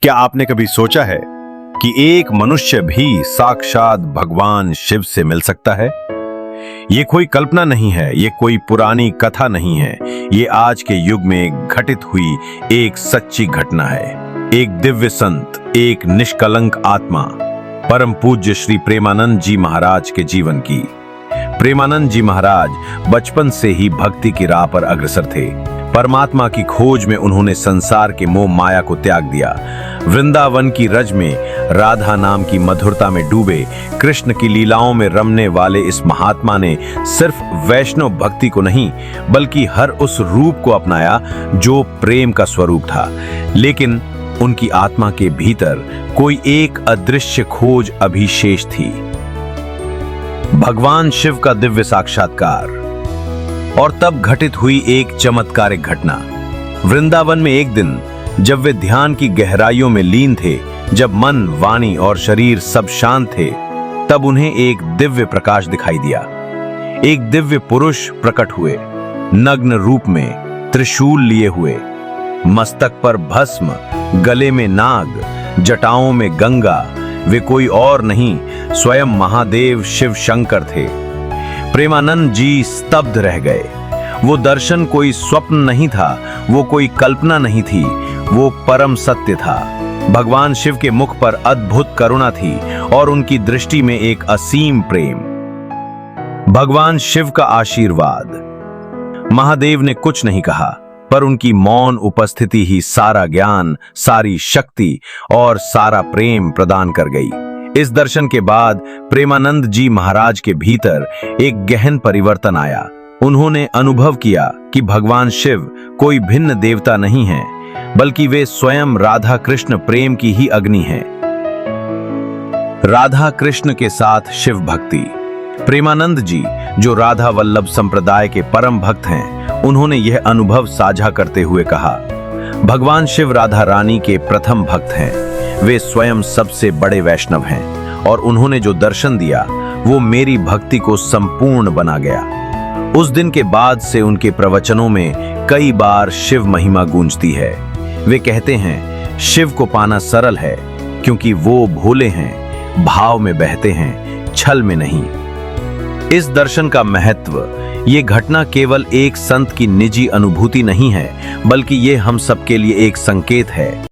क्या आपने कभी सोचा है कि एक मनुष्य भी साक्षात भगवान शिव से मिल सकता है? ये कोई कल्पना नहीं है, ये कोई पुरानी कथा नहीं है, ये आज के युग में घटित हुई एक सच्ची घटना है। एक दिव्य संत, एक निष्कलंक आत्मा, परम पूज्य श्री प्रेमानंद जी महाराज के जीवन की। प्रेमानंद जी महाराज बचपन से ही भक्ति की राह पर अग्रसर थे। परमात्मा की खोज में उन्होंने संसार के मोह माया को त्याग दिया। वृंदावन की रज में राधा नाम की मधुरता में डूबे कृष्ण की लीलाओं में रमने वाले इस महात्मा ने सिर्फ वैष्णव भक्ति को नहीं बल्कि हर उस रूप को अपनाया जो प्रेम का स्वरूप था। लेकिन उनकी आत्मा के भीतर कोई एक अदृश्य खोज अभी शेष थी। भगवान शिव का दिव्य साक्षात्कार। और तब घटित हुई एक चमत्कारिक घटना। वृंदावन में एक दिन जब वे ध्यान की गहराइयों में लीन थे, जब मन, वाणी और शरीर सब शांत थे, तब उन्हें एक दिव्य प्रकाश दिखाई दिया। एक दिव्य पुरुष प्रकट हुए, नग्न रूप में, त्रिशूल लिए हुए, मस्तक पर भस्म, गले में नाग, जटाओं में गंगा। वे कोई और नहीं, स्वयं महादेव शिव शंकर थे। प्रेमानंद जी स्तब्ध रह गए। वो दर्शन कोई स्वप्न नहीं था, वो कोई कल्पना नहीं थी, वो परम सत्य था। भगवान शिव के मुख पर अद्भुत करुणा थी और उनकी दृष्टि में एक असीम प्रेम। भगवान शिव का आशीर्वाद। महादेव ने कुछ नहीं कहा, पर उनकी मौन उपस्थिति ही सारा ज्ञान, सारी शक्ति और सारा प्रेम प्रदान कर गई। इस दर्शन के बाद प्रेमानंद जी महाराज के भीतर एक गहन परिवर्तन आया। उन्होंने अनुभव किया कि भगवान शिव कोई भिन्न देवता नहीं है, बल्कि वे स्वयं राधा कृष्ण प्रेम की ही अग्नि हैं। राधा कृष्ण के साथ शिव भक्ति। प्रेमानंद जी, जो राधा वल्लभ संप्रदाय के परम भक्त हैं, उन्होंने यह अनुभव साझा करते हुए कहा, भगवान शिव राधा रानी के प्रथम भक्त हैं। वे स्वयं सबसे बड़े वैष्णव हैं और उन्होंने जो दर्शन दिया वो मेरी भक्ति को संपूर्ण बना गया। उस दिन के बाद से उनके प्रवचनों में कई बार शिव महिमा गूंजती है। वे कहते हैं, शिव को पाना सरल है क्योंकि वो भोले हैं, भाव में बहते हैं, छल में नहीं। इस दर्शन का महत्व, ये घटना केवल एक संत की निजी अनुभूति नहीं है, बल्कि ये हम सबके लिए एक संकेत है